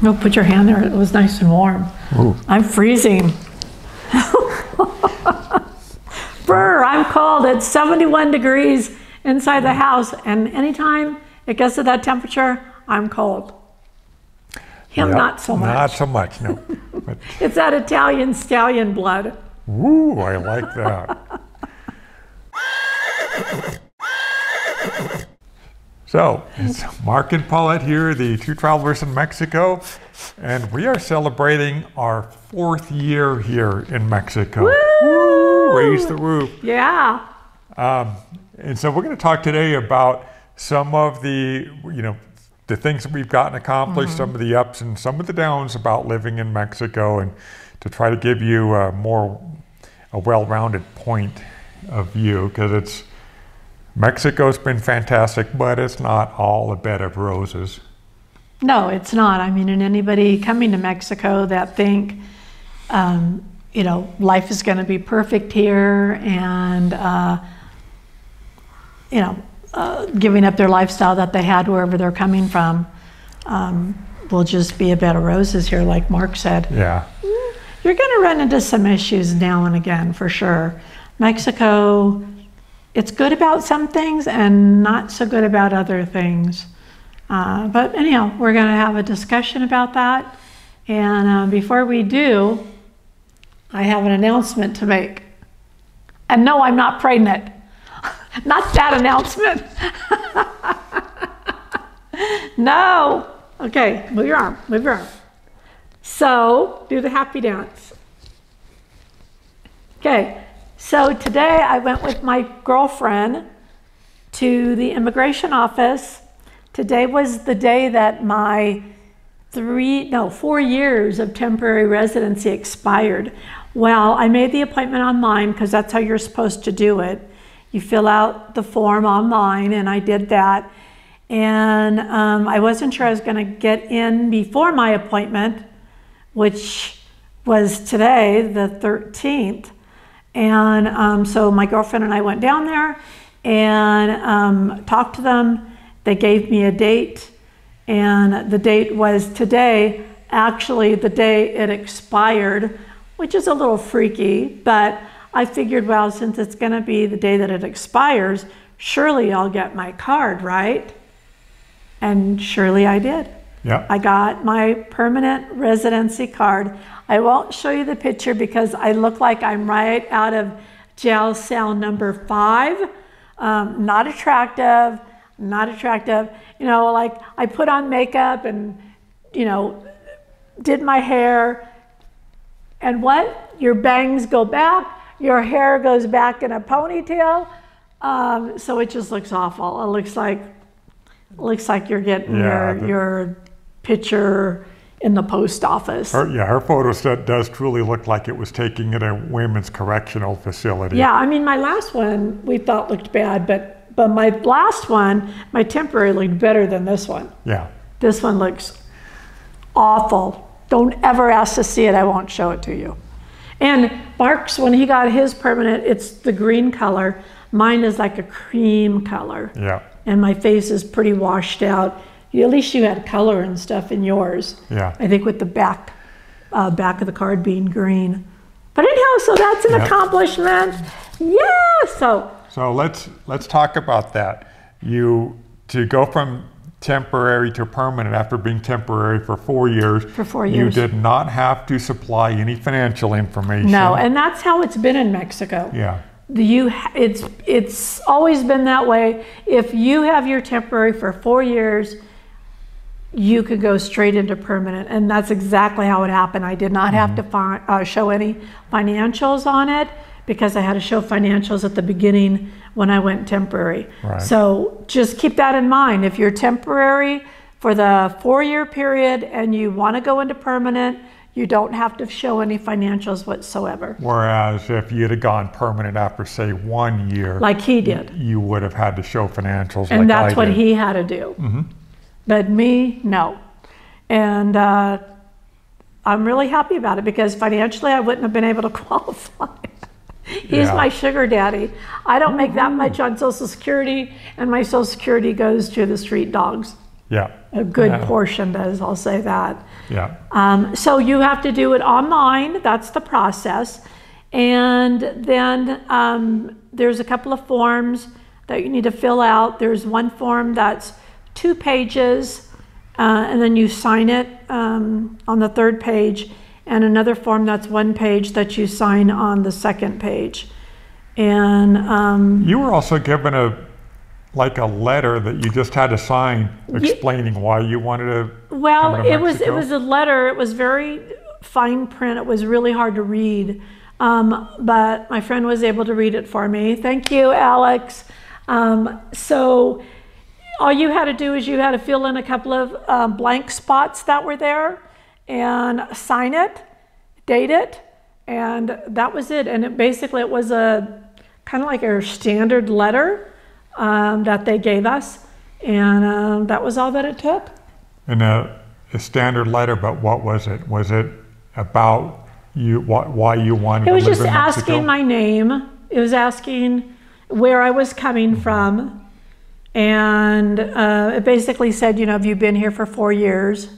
Oh, put your hand there. It was nice and warm. Ooh. I'm freezing. Brr, I'm cold. It's 71 degrees inside the house, and anytime it gets to that temperature, I'm cold. Him, Yep, not so much. Not so much, no. But, It's that Italian stallion blood. ooh, I like that. So, it's Mark and Paulette here, the two travelers in Mexico, and we are celebrating our 4th year here in Mexico. Woo! Raise the roof. Yeah. And so we're going to talk today about some of the, the things that we've gotten accomplished, some of the ups and some of the downs about living in Mexico, and to try to give you a well-rounded point of view, because Mexico's been fantastic, but it's not all a bed of roses. No, it's not. I mean, and anybody coming to Mexico that think, life is going to be perfect here, and, giving up their lifestyle that they had wherever they're coming from, will just be a bed of roses here, like Mark said. Yeah. You're going to run into some issues now and again, for sure. Mexico, it's good about some things and not so good about other things. But anyhow, we're going to have a discussion about that. And before we do, I have an announcement to make. And no, I'm not pregnant. Not that announcement. No. Okay, move your arm, move your arm. So, do the happy dance. Okay, so today I went with my girlfriend to the immigration office. Today was the day that my 4 years of temporary residency expired. Well, I made the appointment online because that's how you're supposed to do it. You fill out the form online, and I did that. And I wasn't sure I was going to get in before my appointment, which was today, the 13th. And so my girlfriend and I went down there and talked to them. They gave me a date, and the date was today, actually the day it expired, which is a little freaky, but I figured, well, since it's going to be the day that it expires, surely I'll get my card, right? And surely I did. Yeah. I got my permanent residency card. I won't show you the picture because I look like I'm right out of jail cell number 5. Not attractive, not attractive. Like I put on makeup and, did my hair. And what? Your bangs go back. Your hair goes back in a ponytail. So it just looks awful. It looks like you're getting your picture in the post office. Her photo set does truly look like it was taken at a women's correctional facility. Yeah, I mean, my last one we thought looked bad, but my last one, my temporary, looked better than this one. Yeah. This one looks awful. Don't ever ask to see it. I won't show it to you. And Mark's, when he got his permanent, it's the green color. Mine is like a cream color. Yeah. And my face is pretty washed out. At least you had color and stuff in yours. Yeah. I think with the back of the card being green. But anyhow, so that's an accomplishment. Yeah. So let's talk about that. To go from temporary to permanent after being temporary for 4 years. For 4 years. You did not have to supply any financial information. No, and that's how it's been in Mexico. Yeah. It's always been that way. If you have your temporary for 4 years, you could go straight into permanent, and that's exactly how it happened. I did not have to show any financials on it because I had to show financials at the beginning when I went temporary. Right. So just keep that in mind. If you're temporary for the 4-year period and you want to go into permanent, you don't have to show any financials whatsoever. Whereas if you'd have gone permanent after, say, 1 year, like he did, you would have had to show financials. And like that's I what did. he had to do. But me, no. And I'm really happy about it because financially I wouldn't have been able to qualify. He's my sugar daddy. I don't make that much on Social Security, and my Social Security goes to the street dogs. Yeah. A good portion does, I'll say that. Yeah. So you have to do it online. That's the process. And then there's a couple of forms that you need to fill out. There's one form that's 2 pages, and then you sign it on the 3rd page, and another form that's 1 page that you sign on the 2nd page. And you were also given a letter that you just had to sign explaining why you wanted to come to Mexico. It was a letter. It was very fine print. It was really hard to read, but my friend was able to read it for me. Thank you, Alex. So all you had to do is you had to fill in a couple of blank spots that were there and sign it, date it, and that was it. And it was a kind of like a standard letter that they gave us, and that was all that it took. And a standard letter, but what was it? Was it about you? Why you wanted to live in Mexico? It was just asking my name. It was asking where I was coming from, and it basically said, have you been here for 4 years?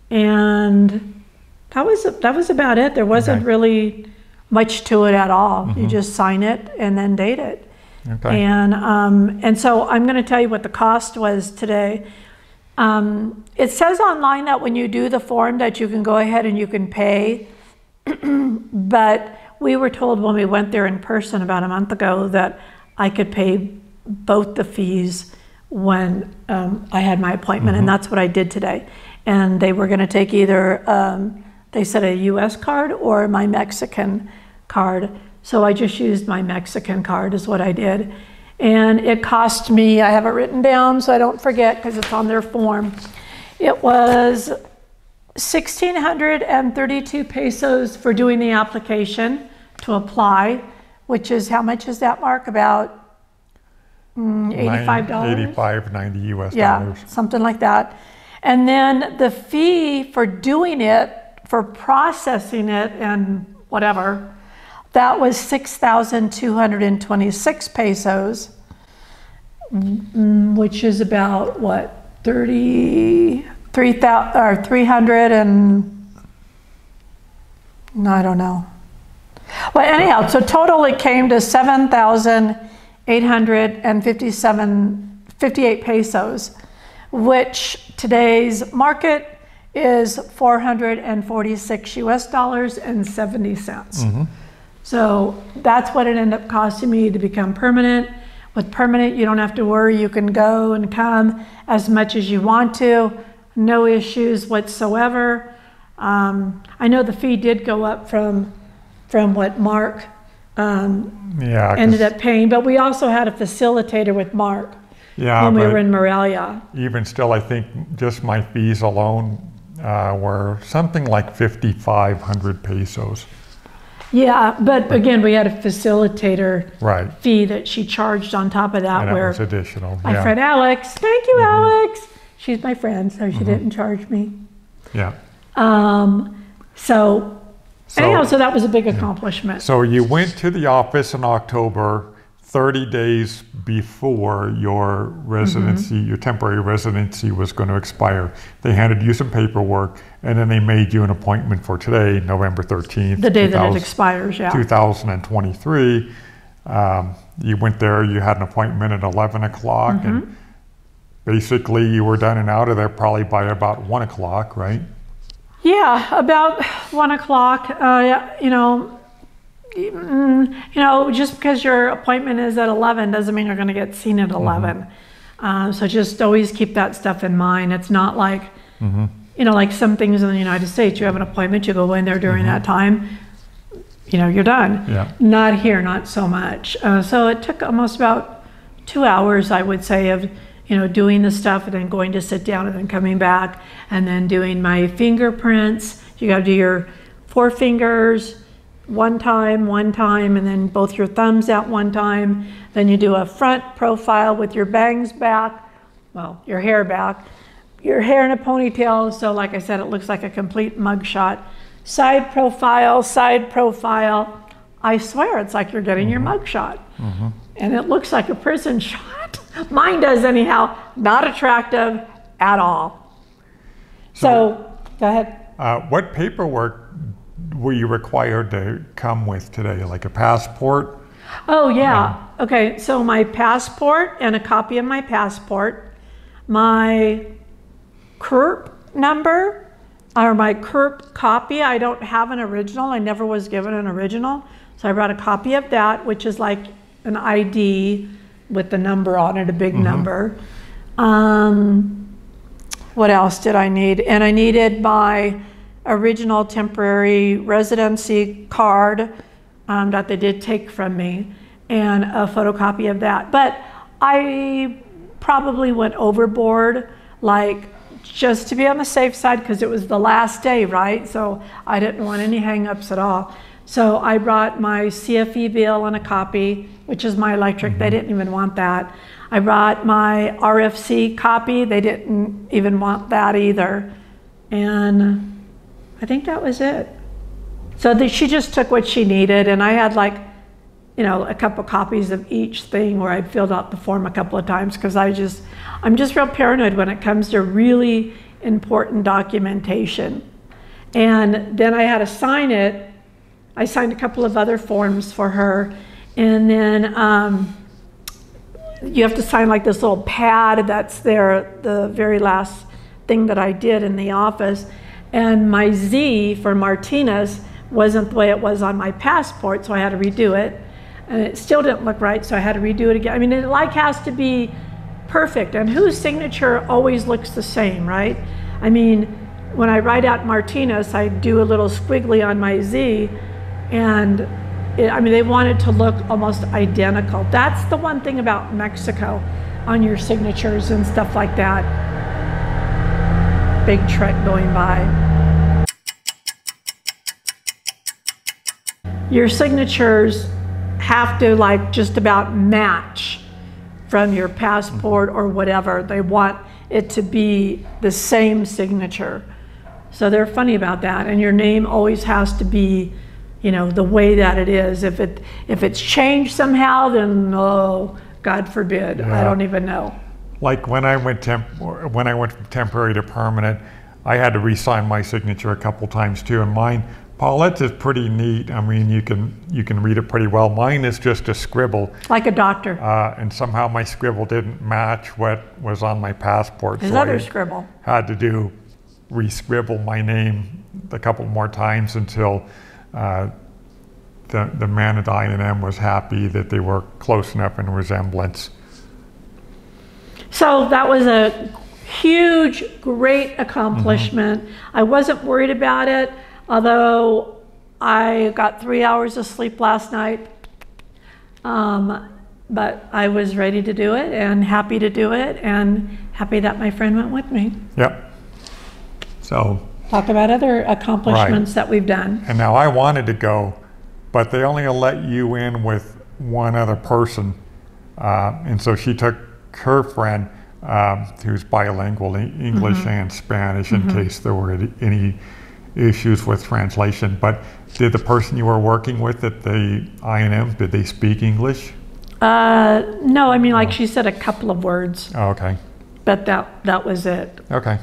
And that was about it. There wasn't really much to it at all. You just sign it and then date it. Okay. And so I'm going to tell you what the cost was today. It says online that when you do the form that you can go ahead and you can pay, but we were told when we went there in person about a month ago that I could pay both the fees when I had my appointment, and that's what I did today. And they were going to take either, they said a US card or my Mexican card. So I just used my Mexican card is what I did. And it cost me, I have it written down so I don't forget because it's on their form. It was 1,632 pesos for doing the application to apply, which is, how much is that, Mark? About $85? 85, 90 US dollars. Yeah, something like that. And then the fee for doing it, for processing it and whatever, that was 6,226 pesos, which is about what, 33,000 or 300 and no, I don't know. Well, anyhow, so total it came to 7,858 pesos, which today's market is 446 US dollars and 70 cents. So that's what it ended up costing me to become permanent. With permanent, you don't have to worry. You can go and come as much as you want to. No issues whatsoever. I know the fee did go up from what Mark ended up paying, but we also had a facilitator with Mark when we were in Morelia. Even still, I think just my fees alone were something like 5,500 pesos. Yeah, but again, we had a facilitator right. fee that she charged on top of that. And where it was additional. My friend Alex, thank you, Alex. She's my friend, so she didn't charge me. Yeah. So anyhow, so that was a big accomplishment. So you went to the office in October, 30 days before your residency, your temporary residency was going to expire. They handed you some paperwork, and then they made you an appointment for today, November 13th. The day that it expires, 2023. You went there, you had an appointment at 11 o'clock, and basically you were done and out of there probably by about 1 o'clock, right? Yeah, about 1 o'clock, just because your appointment is at 11 doesn't mean you're going to get seen at 11. So just always keep that stuff in mind. It's not like, like some things in the United States, you have an appointment, you go in there during that time, you're done. Yeah. Not here, not so much. So it took almost about 2 hours, I would say, of doing the stuff and then going to sit down and then coming back and then doing my fingerprints. You got to do your 4 fingers one time, and then both your thumbs at one time. Then you do a front profile with your bangs back, well, your hair back, your hair in a ponytail. So like I said, it looks like a complete mugshot. Side profile. I swear it's like you're getting your mugshot. And it looks like a prison shot. Mine does anyhow. Not attractive at all. So go ahead. What paperwork were you required to come with today, like a passport? Oh, yeah. Okay, so my passport and a copy of my passport, my CURP number, or my CURP copy. I don't have an original. I never was given an original. So I brought a copy of that, which is like an ID with the number on it, a big number. What else did I need? And I needed my original temporary residency card that they did take from me, and a photocopy of that. But I probably went overboard, like just to be on the safe side, because it was the last day, right? So I didn't want any hang-ups at all. So I brought my CFE bill and a copy, which is my electric. They didn't even want that. I brought my RFC copy. They didn't even want that either. And I think that was it. So she just took what she needed, and I had like, you know, a couple copies of each thing where I filled out the form a couple of times, because I'm just real paranoid when it comes to really important documentation. And then I had to sign it. I signed a couple of other forms for her, and then you have to sign like this little pad that's there, the very last thing that I did in the office. And my Z for Martinez wasn't the way it was on my passport, so I had to redo it. And it still didn't look right, so I had to redo it again. I mean, it like has to be perfect, and whose signature always looks the same, right? I mean, when I write out Martinez, I do a little squiggly on my Z, and I mean, they want it to look almost identical. That's the one thing about Mexico on your signatures and stuff like that. Big truck going by. Your signatures have to like just about match from your passport or whatever. They want it to be the same signature. So they're funny about that. And your name always has to be, you know, the way that it is. If it's changed somehow, then oh, God forbid. Yeah. I don't even know. Like when I went from temporary to permanent, I had to re-sign my signature a couple times too, and mine, Paulette's is pretty neat. I mean, you can read it pretty well. Mine is just a scribble. Like a doctor. And somehow my scribble didn't match what was on my passport. His other scribble. Had to re-scribble my name a couple more times until the man at I&M was happy that they were close enough in resemblance. So that was a huge, great accomplishment. I wasn't worried about it, although I got 3 hours of sleep last night. But I was ready to do it and happy to do it, and happy that my friend went with me. Yep. So talk about other accomplishments that we've done. And now I wanted to go, but they only let you in with one other person. And so she took her friend, who's bilingual, English and Spanish, in case there were any issues with translation. But did the person you were working with at the I&M, did they speak English? No, I mean, like she said a couple of words. Oh, okay. But that was it. Okay.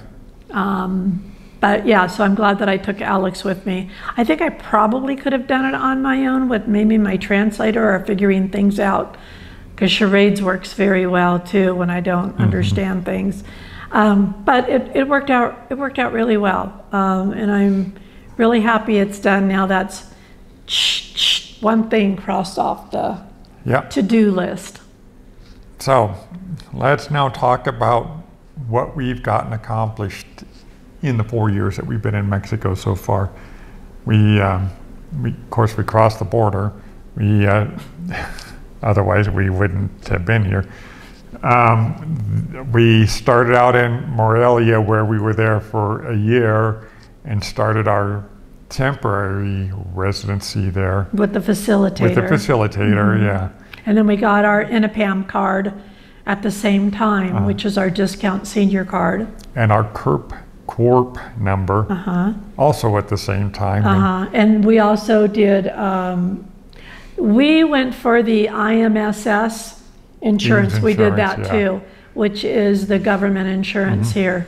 But yeah, so I'm glad that I took Alex with me. I think I probably could have done it on my own with maybe my translator or figuring things out, because charades works very well too when I don't understand things. But it worked out. It worked out really well, and I'm really happy it's done now. That's one thing crossed off the to-do list. So let's now talk about what we've gotten accomplished in the 4 years that we've been in Mexico so far. We of course, we crossed the border. We otherwise we wouldn't have been here. We started out in Morelia, where we were there for a year, and started our temporary residency there. With the facilitator. With the facilitator, yeah. And then we got our INAPAM card at the same time, which is our discount senior card. And our Corp number, also at the same time. And we also did, we went for the IMSS insurance. We did that too. which is the government insurance here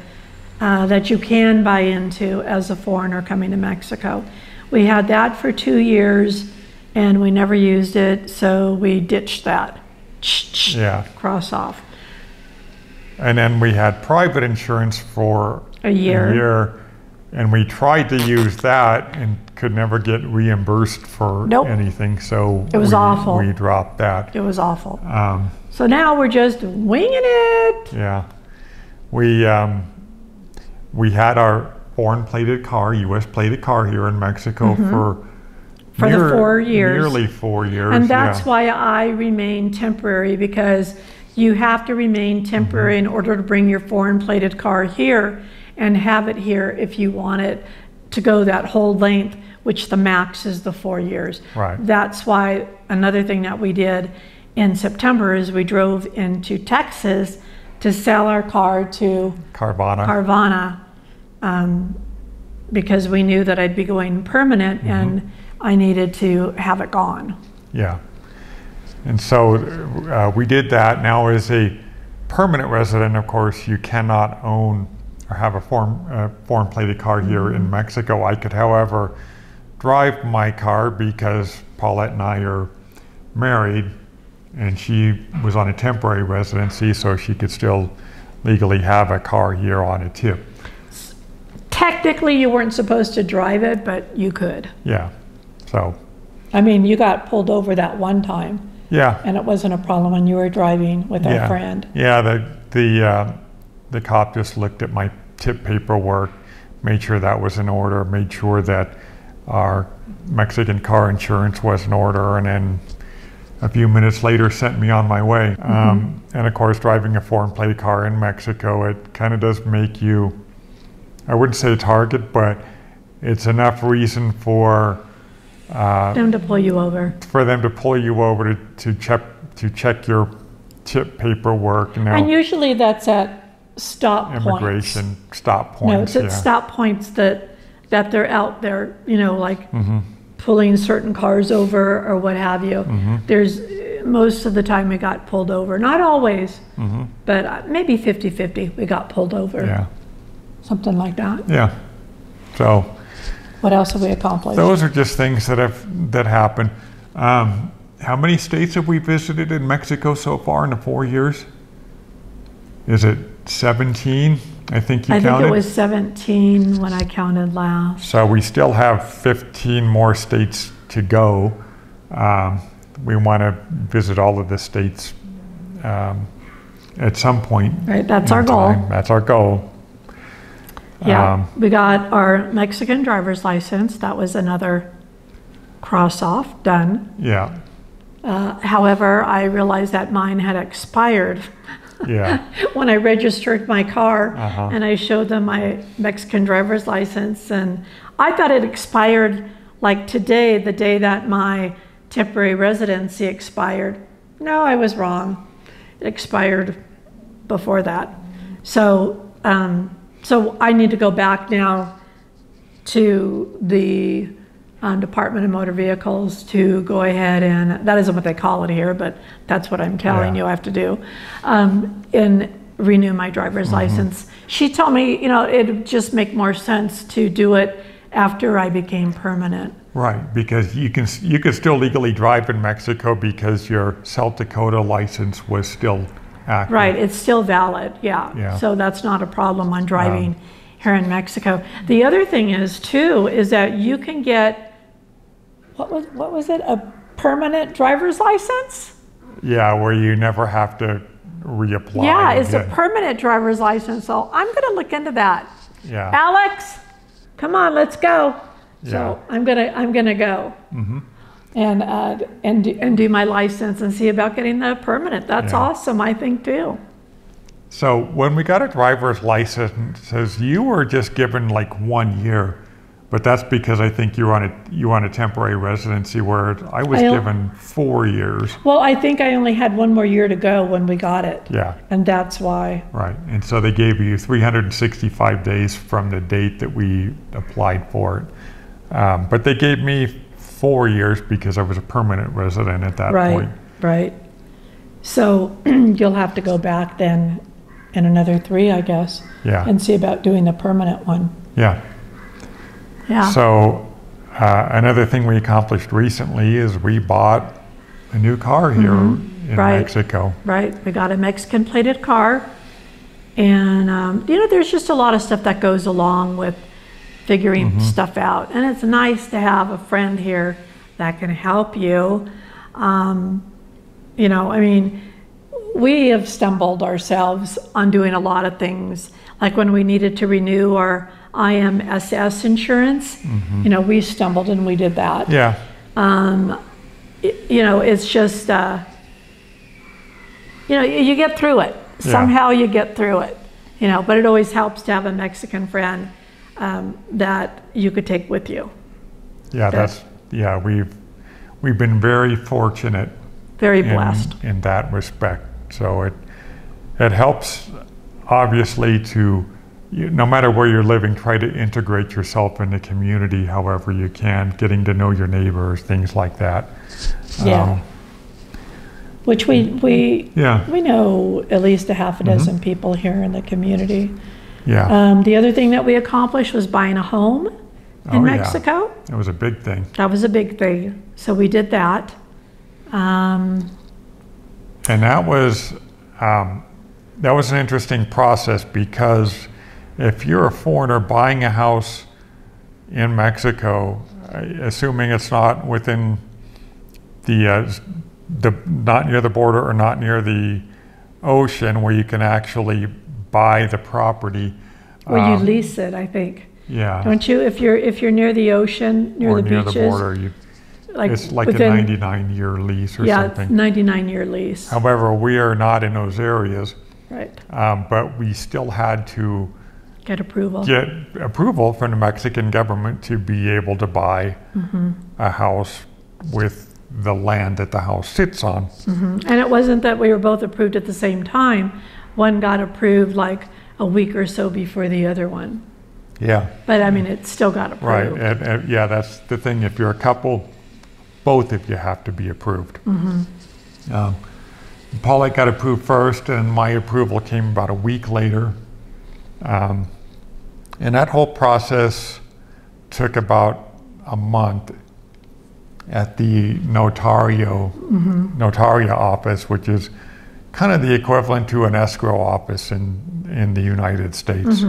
that you can buy into as a foreigner coming to Mexico. We had that for 2 years and we never used it, so we ditched that. Yeah. Cross off. And then we had private insurance for A year. And we tried to use that and could never get reimbursed for anything. So it was awful. We dropped that. It was awful. So now we're just winging it. Yeah. We had our foreign plated car, U.S. plated car here in Mexico for the 4 years. Nearly 4 years. And that's why I remain temporary, because you have to remain temporary in order to bring your foreign plated car here and have it here if you want it to go that whole length, which the max is the 4 years. Right. That's why another thing that we did in September is we drove into Texas to sell our car to Carvana, because we knew that I'd be going permanent and I needed to have it gone. Yeah. And so we did that. Now, as a permanent resident, of course, you cannot own or have a foreign plated car here in Mexico. I could, however, drive my car because Paulette and I are married, and she was on a temporary residency, so she could still legally have a car here on a tip. Technically, you weren't supposed to drive it, but you could. Yeah. So. I mean, you got pulled over that one time. Yeah. And it wasn't a problem when you were driving with our friend. Yeah. The cop just looked at my tip paperwork, made sure that was in order, made sure that our Mexican car insurance was in order, and then a few minutes later sent me on my way. And of course, driving a foreign plated car in Mexico, it kind of does make you, I wouldn't say a target, but it's enough reason for them to pull you over. For them to pull you over to check your tip paperwork. And usually that's at stop immigration points. Stop points. No, it's at stop points that they're out there, you know, like pulling certain cars over or what have you. There's most of the time we got pulled over. Not always, but maybe 50-50 we got pulled over. Yeah. Something like that. Yeah. So. What else have we accomplished? Those are just things that happen. How many states have we visited in Mexico so far in the 4 years? Is it 17? I think you counted? I think it was 17 when I counted last. So we still have 15 more states to go. We want to visit all of the states at some point. Right, that's our goal. That's our goal. Yeah, we got our Mexican driver's license. That was another cross off, done. Yeah. However, I realized that mine had expired. Yeah. When I registered my car and I showed them my Mexican driver's license, and I thought it expired like today, the day that my temporary residency expired. No, I was wrong. It expired before that. So I need to go back now to the Department of Motor Vehicles to go ahead and, that isn't what they call it here, but that's what I'm telling you I have to do, and renew my driver's license. She told me, you know, it'd just make more sense to do it after I became permanent. Right, because you can still legally drive in Mexico because your South Dakota license was still active. Right, it's still valid, yeah. So that's not a problem on driving here in Mexico. The other thing is too, is that you can get, what was it, a permanent driver's license? Yeah, where you never have to reapply. Yeah, it's a permanent driver's license, so I'm gonna look into that. Yeah. Alex, come on, let's go. So I'm gonna go. And do my license and see about getting the permanent. That's awesome, I think, too. So when we got a driver's license, you were just given like 1 year, but that's because I think you were on a temporary residency, where I was given 4 years. Well, I think I only had 1 more year to go when we got it. Yeah. And that's why. Right, and so they gave you 365 days from the date that we applied for it. But they gave me 4 years because I was a permanent resident at that point. Right. So you'll have to go back then in another 3, I guess. Yeah. And see about doing the permanent one. Yeah. Yeah. So another thing we accomplished recently is we bought a new car here in Mexico. Right. We got a Mexican plated car. And, you know, there's just a lot of stuff that goes along with figuring stuff out. And it's nice to have a friend here that can help you. You know, I mean, we have stumbled ourselves on doing a lot of things. Like when we needed to renew our IMSS insurance, you know, we stumbled and we did that. Yeah. You know, it's just, you know, you get through it. Yeah. Somehow you get through it, you know, but it always helps to have a Mexican friend that you could take with you. Yeah, we've been very fortunate. Very blessed. In that respect. So it helps, obviously, to, no matter where you're living, try to integrate yourself in the community however you can, getting to know your neighbors, things like that. Yeah. Which we know at least a half a dozen people here in the community. Yeah. The other thing that we accomplished was buying a home in Mexico. It was a big thing. That was a big thing. So we did that. And that was an interesting process, because if you're a foreigner buying a house in Mexico, assuming it's not within the not near the border or not near the ocean where you can actually buy the property. Or you lease it, I think. Yeah. Don't you? If you're near the ocean, near the beaches. Or near the border, it's like within, a 99-year lease or something. Yeah, 99-year lease. However, we are not in those areas. Right. But we still had to get approval from the Mexican government to be able to buy a house with the land that the house sits on. And it wasn't that we were both approved at the same time. One got approved like a week or so before the other one. Yeah. But I mean, it still got approved. Right. And yeah, that's the thing. If you're a couple, both of you have to be approved. Paulette got approved first, and my approval came about a week later. And that whole process took about a month at the notaria office, which is kind of the equivalent to an escrow office in the United States.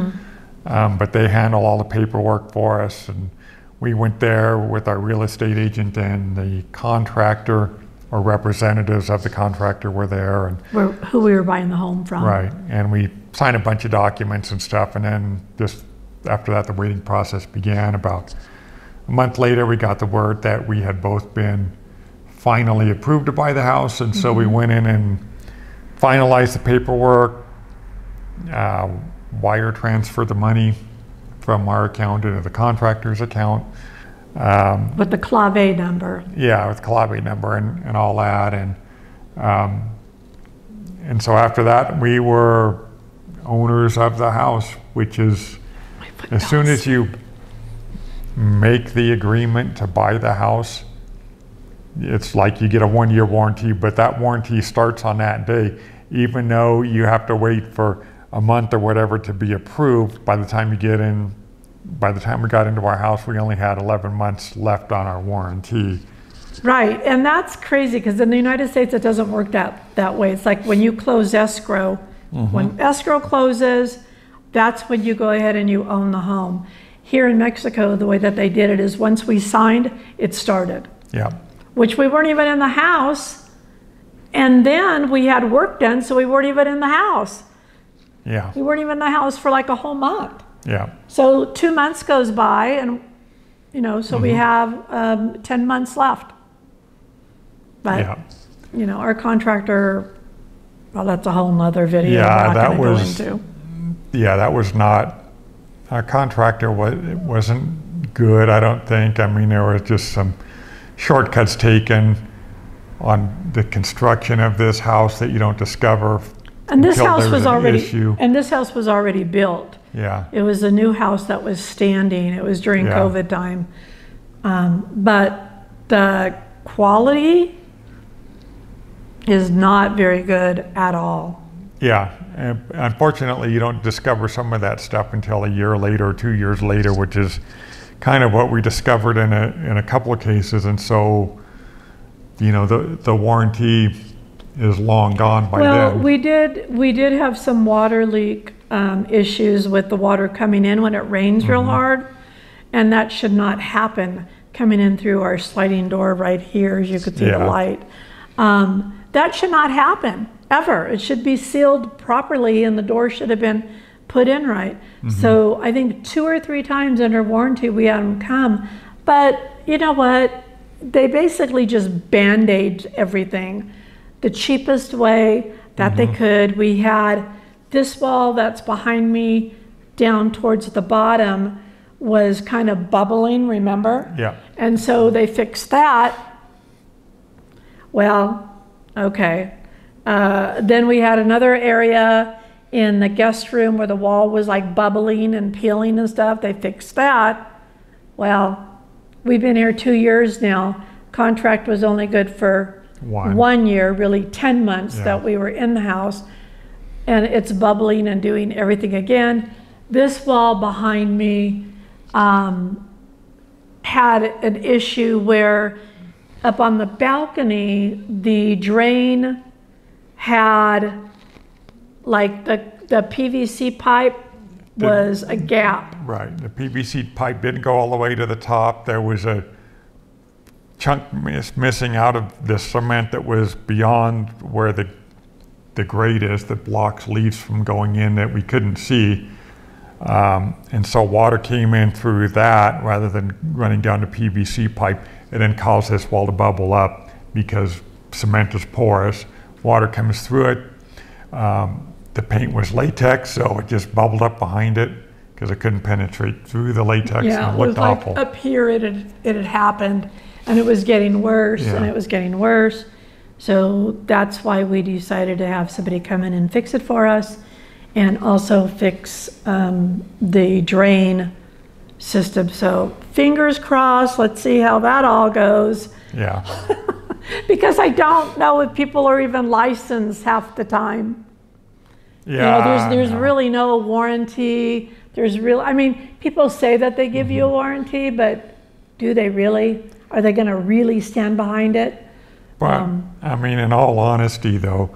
But they handle all the paperwork for us, and we went there with our real estate agent and the contractor, or representatives of the contractor were there. And who we were buying the home from. Right, and we signed a bunch of documents and stuff, and then just after that the waiting process began. About a month later we got the word that we had both been finally approved to buy the house, and so we went in and finalized the paperwork, wire transferred the money from our account into the contractor's account. With the clave number. Yeah, with clave number and all that. And so after that, we were owners of the house, which is, as soon as you make the agreement to buy the house, it's like you get a 1-year warranty, but that warranty starts on that day, even though you have to wait for a month or whatever to be approved. By the time we got into our house, we only had 11 months left on our warranty. Right, and that's crazy, because in the United States it doesn't work that way. It's like when you close escrow, when escrow closes, that's when you go ahead and you own the home. Here in Mexico, the way that they did it is once we signed, it started. Yeah. Which we weren't even in the house, and then we had work done, so we weren't even in the house. Yeah. We weren't even in the house for like a whole month. Yeah. So 2 months goes by, and you know, so we have 10 months left. But you know, our contractor, well, that's a whole nother video. Yeah, that was. Yeah, that was not. Our contractor wasn't good, I don't think. I mean, there were just some shortcuts taken on the construction of this house that you don't discover. And this house was already built. Yeah. It was a new house that was standing. It was during COVID time. But the quality is not very good at all. Yeah, and unfortunately, you don't discover some of that stuff until a year later or 2 years later, which is kind of what we discovered in a couple of cases. And so, you know, the warranty is long gone by then. Well, we did have some water leak issues with the water coming in when it rains real hard, and that should not happen coming in through our sliding door right here, as you could see the light. That should not happen ever. It should be sealed properly, and the door should have been put in right. So I think 2 or 3 times under warranty we had them come, but you know what? They basically just band-aid everything the cheapest way that they could. We had this wall that's behind me down towards the bottom was kind of bubbling, remember? Yeah. And so they fixed that. Well, okay. Then we had another area in the guest room where the wall was like bubbling and peeling and stuff. They fixed that. Well, we've been here 2 years now. Contract was only good for 1 year, really 10 months that we were in the house, and it's bubbling and doing everything again. This wall behind me had an issue where up on the balcony, the drain had like the PVC pipe was a gap. Right, the PVC pipe didn't go all the way to the top. There was a chunk missing out of the cement that was beyond where the grate is that blocks leaves from going in that we couldn't see. And so water came in through that rather than running down the PVC pipe, and then caused this wall to bubble up because cement is porous. Water comes through it. The paint was latex, so it just bubbled up behind it because it couldn't penetrate through the latex, and it looked awful. Like up here it had happened, and it was getting worse, and it was getting worse. So that's why we decided to have somebody come in and fix it for us, and also fix the drain system. So fingers crossed, let's see how that all goes. Yeah. Because I don't know if people are even licensed half the time. Yeah. You know, there's really no warranty. I mean, people say that they give you a warranty, but do they really? Are they going to really stand behind it? But I mean, in all honesty, though,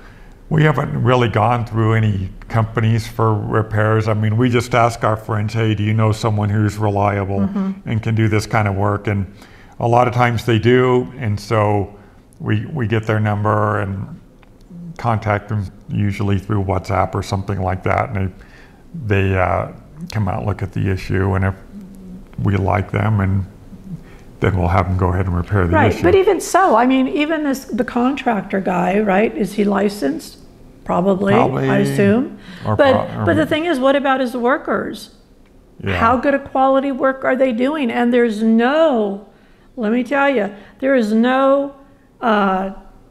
we haven't really gone through any companies for repairs. I mean, we just ask our friends, hey, do you know someone who's reliable and can do this kind of work? And a lot of times they do, and so we get their number and contact them, usually through WhatsApp or something like that, and they come out and look at the issue, and if we like them, and then we'll have them go ahead and repair the issue. Right, but even so, I mean, even the contractor guy, right? Is he licensed? Probably, I assume. But the thing is, what about his workers? Yeah. How good a quality work are they doing? And there's no, let me tell you, there is no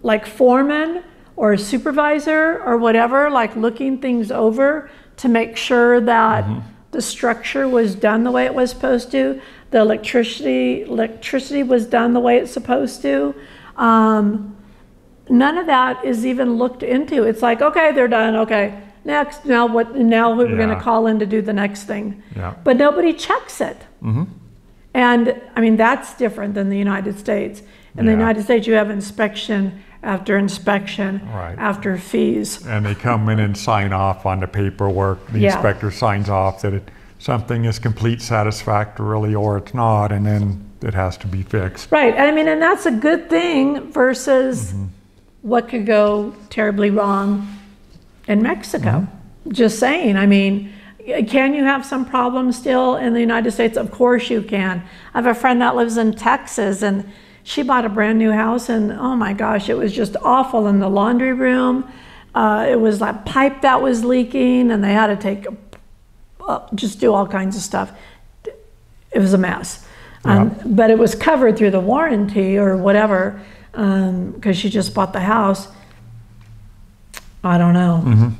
like foreman or supervisor or whatever, like looking things over to make sure that the structure was done the way it was supposed to. The electricity was done the way it's supposed to. None of that is even looked into. It's like, okay, they're done. Okay, next. Now what? Now we're going to call in to do the next thing. Yeah. But nobody checks it. And I mean, that's different than the United States. In the United States, you have inspection after inspection after fees. And they come in and sign off on the paperwork. The inspector signs off that something is complete satisfactorily or it's not, and then it has to be fixed. Right, I mean, and that's a good thing versus what could go terribly wrong in Mexico. Just saying, I mean, can you have some problems still in the United States? Of course you can. I have a friend that lives in Texas, and she bought a brand new house, and oh my gosh, it was just awful in the laundry room. It was that pipe that was leaking, and they had to take, just do all kinds of stuff. It was a mess. But it was covered through the warranty or whatever, because she just bought the house. I don't know.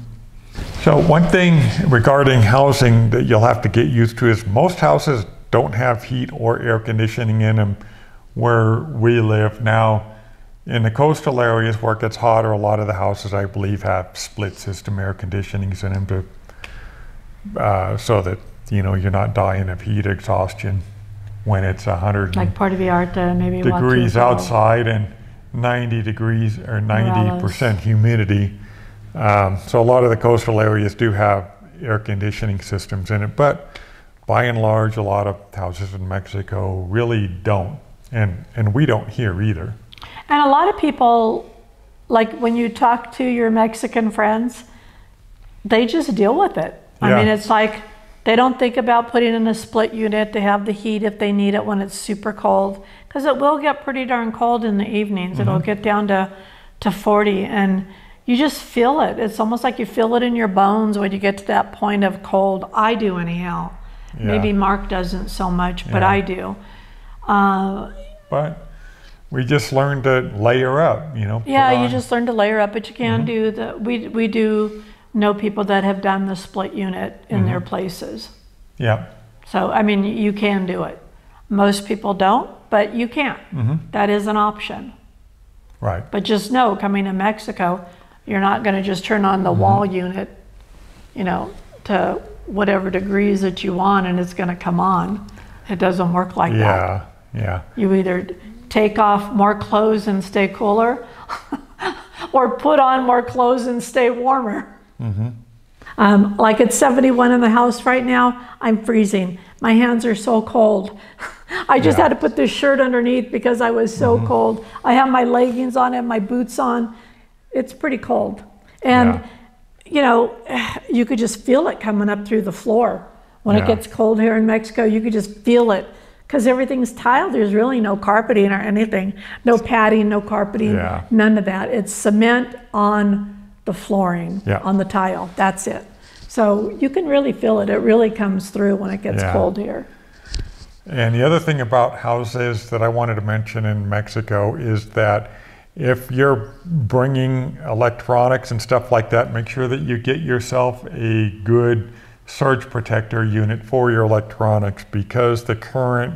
So one thing regarding housing that you'll have to get used to is most houses don't have heat or air conditioning in them where we live. Now, In the coastal areas where it gets hotter, a lot of the houses, I believe, have split system air conditionings in them so that you're not dying of heat exhaustion when it's 100 Like Puerto Vallarta, maybe degrees outside and 90 degrees or 90% humidity. So a lot of the coastal areas do have air conditioning systems in it, but by and large, a lot of houses in Mexico really don't, and we don't here either. And a lot of people, like when you talk to your Mexican friends, they just deal with it. Yeah. I mean, it's like they don't think about putting in a split unit to have the heat if they need it when it's super cold, because it will get pretty darn cold in the evenings. It'll get down to 40, and you just feel it. It's almost like you feel it in your bones when you get to that point of cold. I do anyhow. Yeah. Maybe Mark doesn't so much, but I do. But we just learned to layer up, Yeah, you just learn to layer up, but you can do we do know people that have done the split unit in their places. Yeah. So, I mean, you can do it. Most people don't, but you can. That is an option. Right. But just know, coming to Mexico, you're not going to just turn on the wall unit, to whatever degrees that you want and it's going to come on. It doesn't work like that. Yeah. You either take off more clothes and stay cooler or put on more clothes and stay warmer. Like it's 71 in the house right now, I'm freezing. My hands are so cold. I just had to put this shirt underneath because I was so cold. I have my leggings on and my boots on. It's pretty cold. And you could just feel it coming up through the floor. When it gets cold here in Mexico, you could just feel it because everything's tiled. There's really no carpeting or anything. No padding, no carpeting, none of that. It's cement on the flooring, on the tile. That's it. So you can really feel it. It really comes through when it gets cold here. And the other thing about houses that I wanted to mention in Mexico is that if you're bringing electronics and stuff like that, make sure that you get yourself a good surge protector unit for your electronics, because the current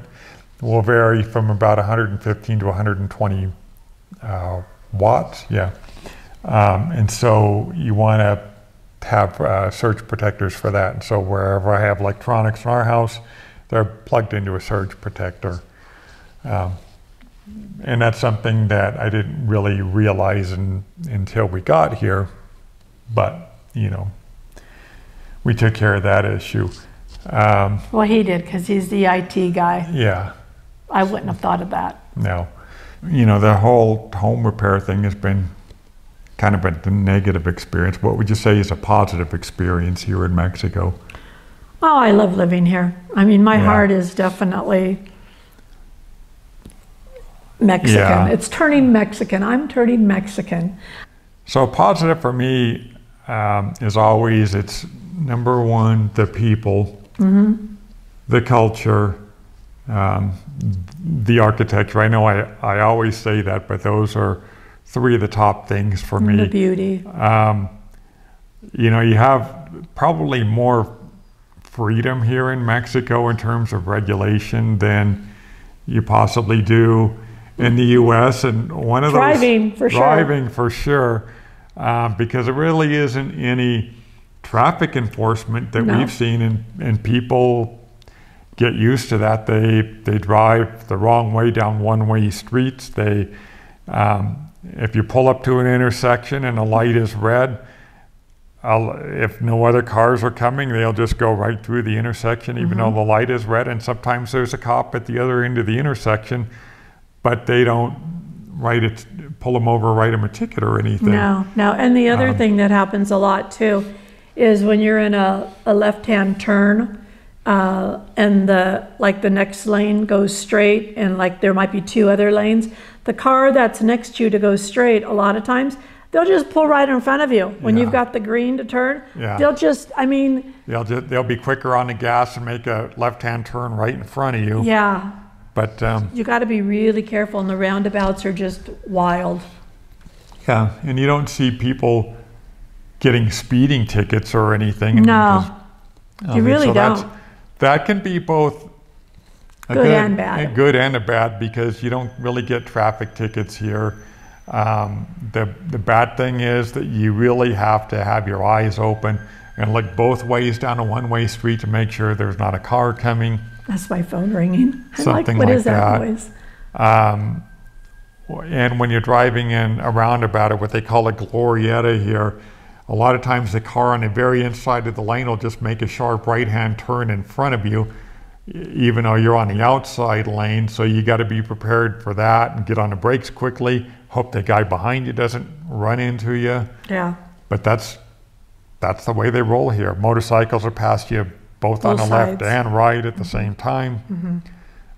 will vary from about 115 to 120 watts. And so you want to have surge protectors for that. And so wherever I have electronics in our house, they're plugged into a surge protector. And that's something that I didn't really realize until we got here. But, we took care of that issue. Well, he did, because he's the IT guy. Yeah. I wouldn't have thought of that. No. The whole home repair thing has been kind of a negative experience. What would you say is a positive experience here in Mexico? Oh, I love living here. I mean, my heart is definitely Mexican. Yeah. It's turning Mexican. I'm turning Mexican. So positive for me is always, it's number one, the people, the culture, the architecture. I know I always say that, but those are three of the top things for me. The beauty. You have probably more freedom here in Mexico in terms of regulation than you possibly do in the U.S. And one of driving those for sure, because there really isn't any traffic enforcement that we've seen, and people get used to that. They drive the wrong way down one-way streets. They if you pull up to an intersection and the light is red, if no other cars are coming, they'll just go right through the intersection even though the light is red. And sometimes there's a cop at the other end of the intersection, but they don't pull them over, write them a ticket or anything. No. And the other thing that happens a lot too is when you're in a left-hand turn and the next lane goes straight, and like there might be two other lanes, the car that's next to you to go straight, a lot of times they'll just pull right in front of you when you've got the green to turn. They'll just, they'll be quicker on the gas and make a left-hand turn right in front of you. But you got to be really careful, and the roundabouts are just wild. And you don't see people getting speeding tickets or anything. No, you really don't. That can be both good and bad. Good and a bad, because you don't really get traffic tickets here. The bad thing is that you really have to have your eyes open and look both ways down a one-way street to make sure there's not a car coming. That's my phone ringing. Something what like is that that. noise? And when you're driving in a roundabout, what they call a glorietta here, a lot of times the car on the very inside of the lane will just make a sharp right-hand turn in front of you, even though you're on the outside lane. So you got to be prepared for that and get on the brakes quickly. Hope the guy behind you doesn't run into you. Yeah. But that's the way they roll here. Motorcycles are past you both on the left and right at the same time.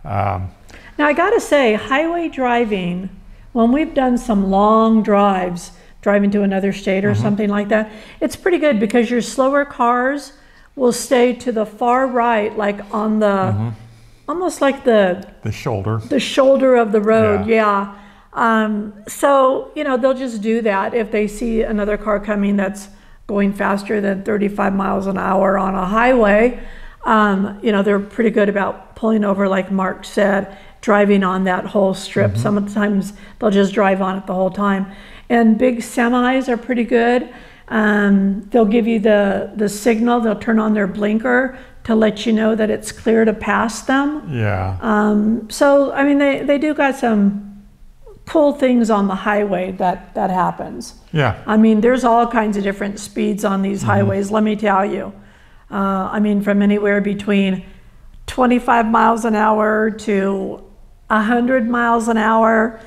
Now I got to say, highway driving, when we've done some long drives, driving to another state or something like that, it's pretty good because your slower cars will stay to the far right, like on the, almost like the shoulder of the road. Yeah. So, you know, they'll just do that if they see another car coming that's going faster than 35 miles an hour on a highway. You know, they're pretty good about pulling over, like Mark said, driving on that whole strip. Sometimes they'll just drive on it the whole time. And big semis are pretty good. They'll give you the signal. They'll turn on their blinker to let you know that it's clear to pass them. Yeah. So, I mean, they do got some cool things on the highway that happens. Yeah. I mean, there's all kinds of different speeds on these highways, let me tell you. I mean, from anywhere between 25 miles an hour to 100 miles an hour.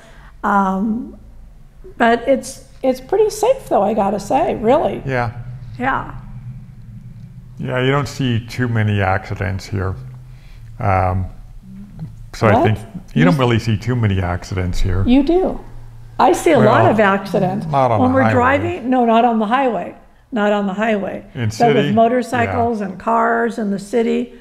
But it's pretty safe, though, I gotta say, really. Yeah. Yeah. Yeah, you don't see too many accidents here. So What? I think you don't really see too many accidents here. You do. I see a lot of accidents. Not on when the we're highway. driving, no, not on the highway. Not on the highway. In But city? with motorcycles and cars in the city,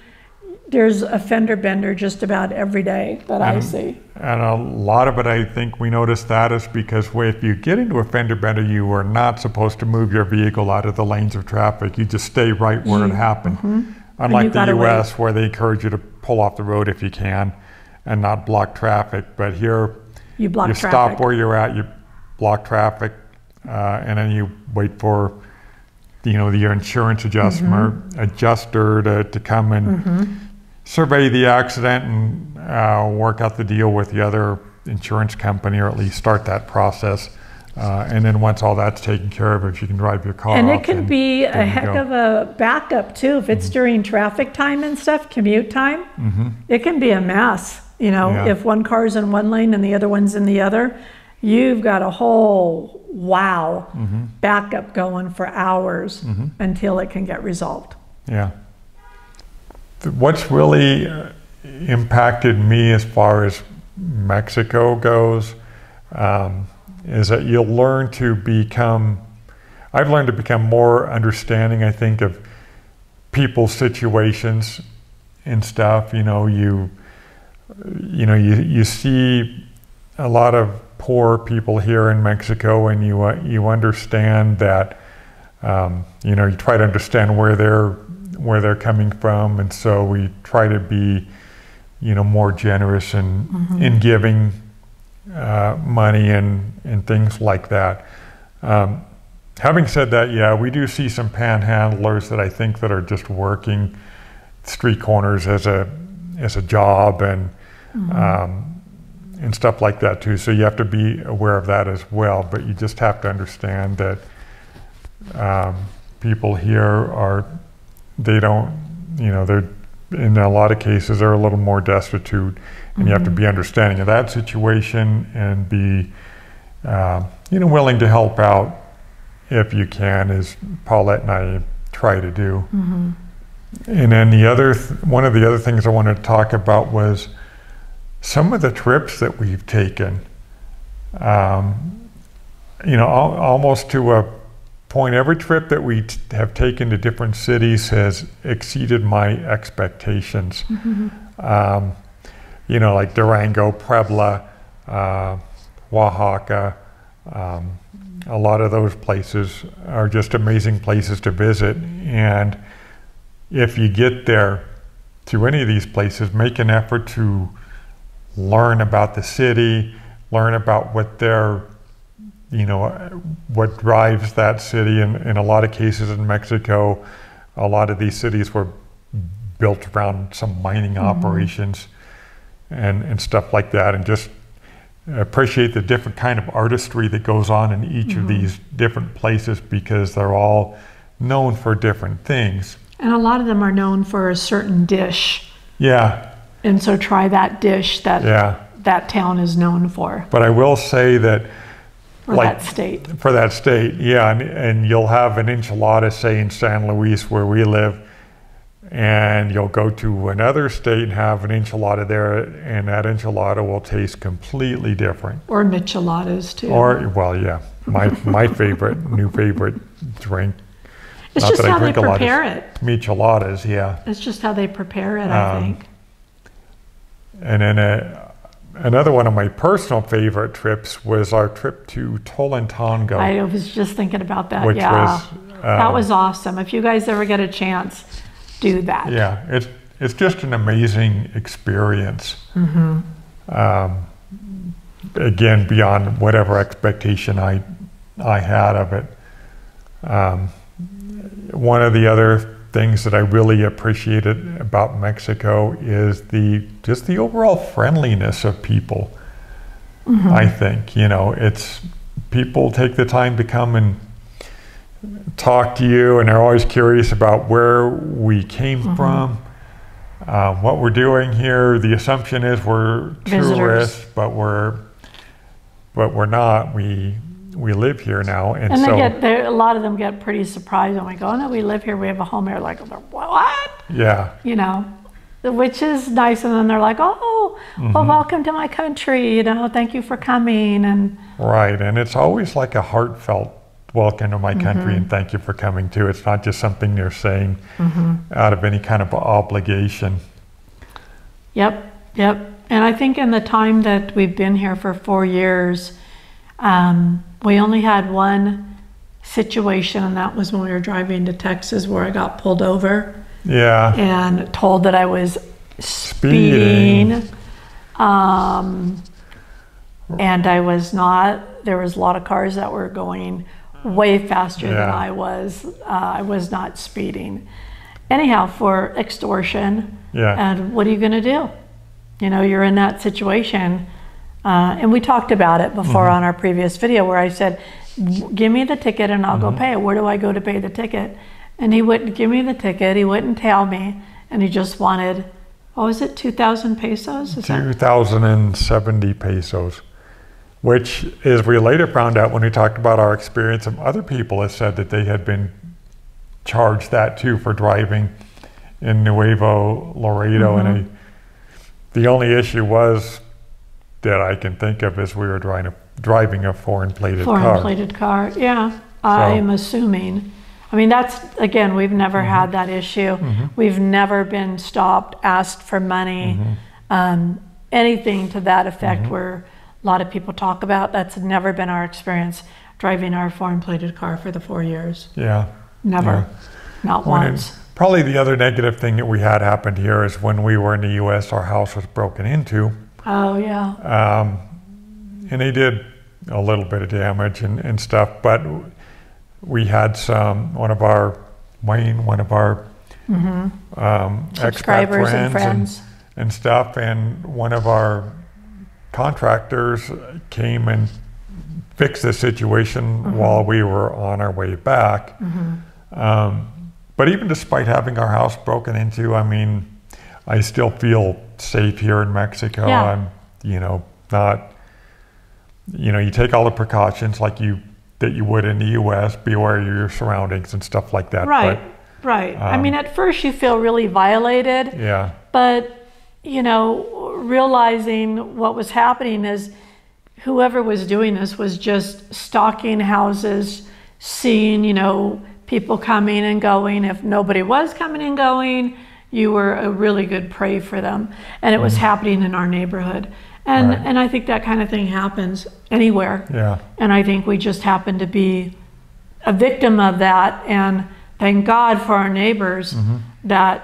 there's a fender bender just about every day that I see. And a lot of it, I think we noticed that is because if you get into a fender bender, you are not supposed to move your vehicle out of the lanes of traffic. You just stay right where it happened. Unlike the US, where they encourage you to pull off the road if you can and not block traffic. But here, You block you traffic. stop where you're at, you block traffic, and then you wait for your insurance adjuster to come and survey the accident and work out the deal with the other insurance company, or at least start that process. And then once all that's taken care of, if you can drive your car And off, it can be a heck of a backup too. If it's during traffic time and stuff, commute time, it can be a mess. You know, Yeah. if one car's in one lane and the other one's in the other, you've got a whole backup going for hours until it can get resolved. Yeah. What's really impacted me as far as Mexico goes is that I've learned to become more understanding, I think, of people's situations and stuff. You see a lot of poor people here in Mexico, and you understand that, you try to understand where they're coming from, and so we try to be, more generous in giving money and things like that. Having said that, yeah, we do see some panhandlers that I think that are just working street corners as a job and stuff like that too. So you have to be aware of that as well. But you just have to understand that people here they're in a lot of cases they're a little more destitute, and you have to be understanding of that situation and be willing to help out if you can, as Paulette and I try to do. And then one of the other things I wanted to talk about was some of the trips that we've taken. Almost to a point, every trip that we have taken to different cities has exceeded my expectations. Like Durango, Puebla, Oaxaca, a lot of those places are just amazing places to visit. And if you get there to any of these places, make an effort to learn about the city, learn about what their you know, what drives that city. And in a lot of cases in Mexico, a lot of these cities were built around some mining operations and stuff like that, and just appreciate the different kind of artistry that goes on in each of these different places, because they're all known for different things. And a lot of them are known for a certain dish. Yeah. And so try that dish that that town is known for. But I will say that for that state. For that state, yeah. And you'll have an enchilada, say, in San Luis, where we live, and you'll go to another state and have an enchilada there, and that enchilada will taste completely different. Or micheladas, too. Or, well, yeah. My favorite, new favorite drink. It's just how they prepare it. Micheladas, yeah. It's just how they prepare it, I think. And then another one of my personal favorite trips was our trip to Tolantongo. I was just thinking about that, was, that was awesome. If you guys ever get a chance, do that. Yeah, it's just an amazing experience. Again, beyond whatever expectation I had of it. One of the other things that I really appreciated about Mexico is just the overall friendliness of people. I think, you know, it's people take the time to come and talk to you, and they're always curious about where we came from, what we're doing here. The assumption is we're tourists, but we're not. We live here now, and so a lot of them get pretty surprised when we go, "Oh no, we live here. We have a home here." Like, what? Yeah. You know, which is nice, and then they're like, "Oh, well, welcome to my country. You know, thank you for coming." And right, and it's always like a heartfelt welcome to my country, and thank you for coming too. It's not just something they're saying out of any kind of obligation. Yep. And I think in the time that we've been here for 4 years, we only had one situation, and that was when we were driving to Texas, where I got pulled over. Yeah. And told that I was speeding. And I was not. There was a lot of cars that were going way faster than I was. I was not speeding. Anyhow, for extortion. Yeah. And what are you going to do? You know, you're in that situation. And we talked about it before on our previous video, where I said, give me the ticket and I'll go pay it. Where do I go to pay the ticket? And he wouldn't give me the ticket. He wouldn't tell me. And he just wanted, what was it, 2,000 pesos? 2,070 pesos, which is, we later found out when we talked about our experience, some other people have said that they had been charged that too for driving in Nuevo Laredo. And the only issue was, that I can think of, is we were driving a foreign-plated car. Foreign-plated car, yeah. I'm assuming. I mean, that's, again, we've never had that issue. We've never been stopped, asked for money, anything to that effect, where a lot of people talk about. That's never been our experience, driving our foreign-plated car for the 4 years. Yeah. Never. Not once. Probably the other negative thing that we had happened here is when we were in the U.S., our house was broken into. Oh, yeah. And they did a little bit of damage and stuff, but we had one of our expat friends and stuff, and one of our contractors came and fixed the situation while we were on our way back. But even despite having our house broken into, I mean, I still feel safe here in Mexico. I'm, you know, not, you know, you take all the precautions that you would in the U.S., be aware of your surroundings and stuff like that. Right, right. I mean, at first you feel really violated. Yeah. But, you know, realizing what was happening is whoever was doing this was just stalking houses, seeing, you know, people coming and going. If nobody was coming and going, you were a really good prey for them. And it was happening in our neighborhood. And I think that kind of thing happens anywhere. Yeah. And I think we just happened to be a victim of that. And thank God for our neighbors that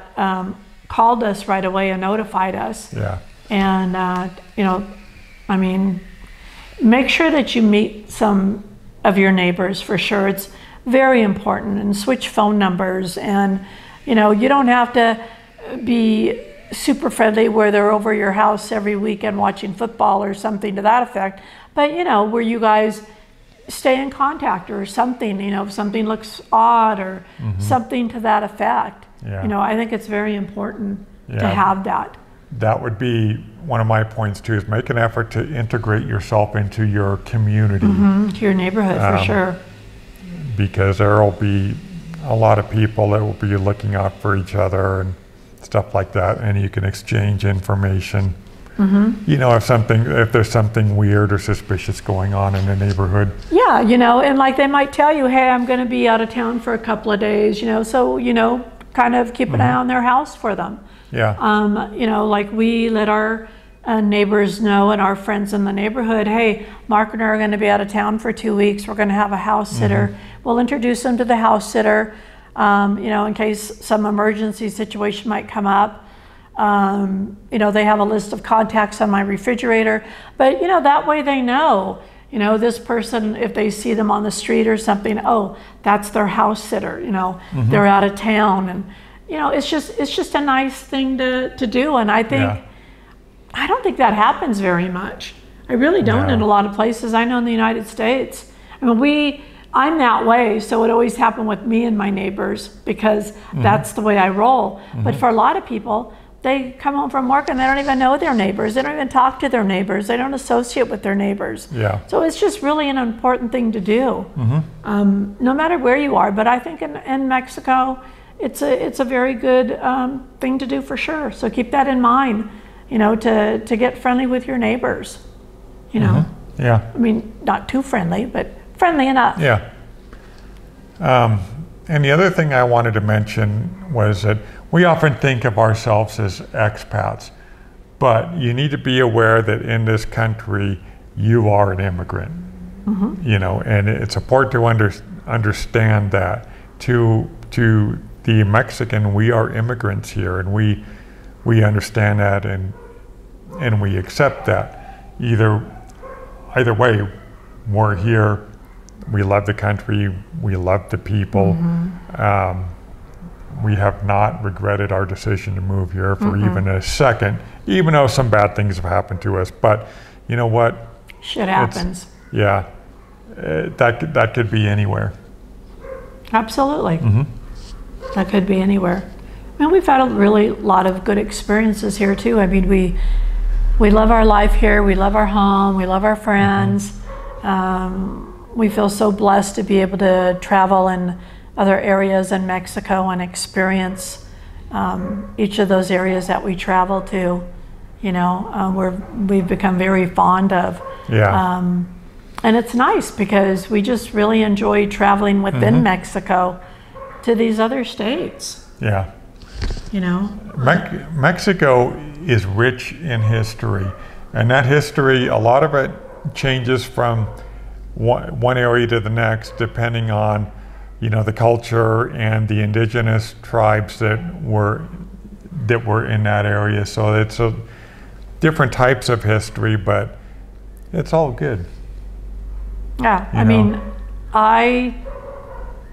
called us right away and notified us. Yeah. And, you know, I mean, make sure that you meet some of your neighbors for sure. It's very important, and switch phone numbers, and you know, you don't have to be super friendly where they're over your house every weekend watching football or something to that effect, but you know, where you guys stay in contact or something, you know, if something looks odd or something to that effect. Yeah. You know, I think it's very important to have that. That would be one of my points too, is make an effort to integrate yourself into your community. To your neighborhood, for sure. Because there will be a lot of people that will be looking out for each other and stuff like that, and you can exchange information. You know, if there's something weird or suspicious going on in the neighborhood. Yeah, you know, and like they might tell you, hey, I'm going to be out of town for a couple of days, you know, so, you know, kind of keep an eye on their house for them. Yeah. You know, like we let our neighbors know and our friends in the neighborhood, hey, Mark and I are going to be out of town for 2 weeks. We're going to have a house sitter. We'll introduce them to the house sitter, you know, in case some emergency situation might come up. You know, they have a list of contacts on my refrigerator, but you know, that way they know, you know, this person, if they see them on the street or something, oh, that's their house sitter, you know, they're out of town, and you know, it's just a nice thing to do. And I think, I don't think that happens very much. I really don't in a lot of places. I know in the United States, I mean, I'm that way, so it always happened with me and my neighbors because that's the way I roll. But for a lot of people, they come home from work and they don't even know their neighbors. They don't even talk to their neighbors. They don't associate with their neighbors. Yeah. So it's just really an important thing to do, no matter where you are. But I think in Mexico, it's a very good thing to do for sure. So keep that in mind, you know, to get friendly with your neighbors, you know. Yeah. I mean, not too friendly, but friendly enough. Yeah. And the other thing I wanted to mention was that we often think of ourselves as expats, but you need to be aware that in this country, you are an immigrant, you know, and it's important to understand that to the Mexican, we are immigrants here, and we understand that, and we accept that. Either way, we're here. We love the country. We love the people. We have not regretted our decision to move here for even a second, even though some bad things have happened to us. But you know what? Shit happens. That could be anywhere. Absolutely. That could be anywhere. I mean, we've had a really lot of good experiences here too. I mean, we love our life here. We love our home. We love our friends. We feel so blessed to be able to travel in other areas in Mexico and experience each of those areas that we travel to. You know, we've become very fond of. And it's nice because we just really enjoy traveling within Mexico to these other states. Yeah. You know? Mexico is rich in history, and that history, a lot of it changes from one area to the next depending on, you know, the culture and the indigenous tribes that were in that area. So it's different types of history, but it's all good. Yeah, I mean, I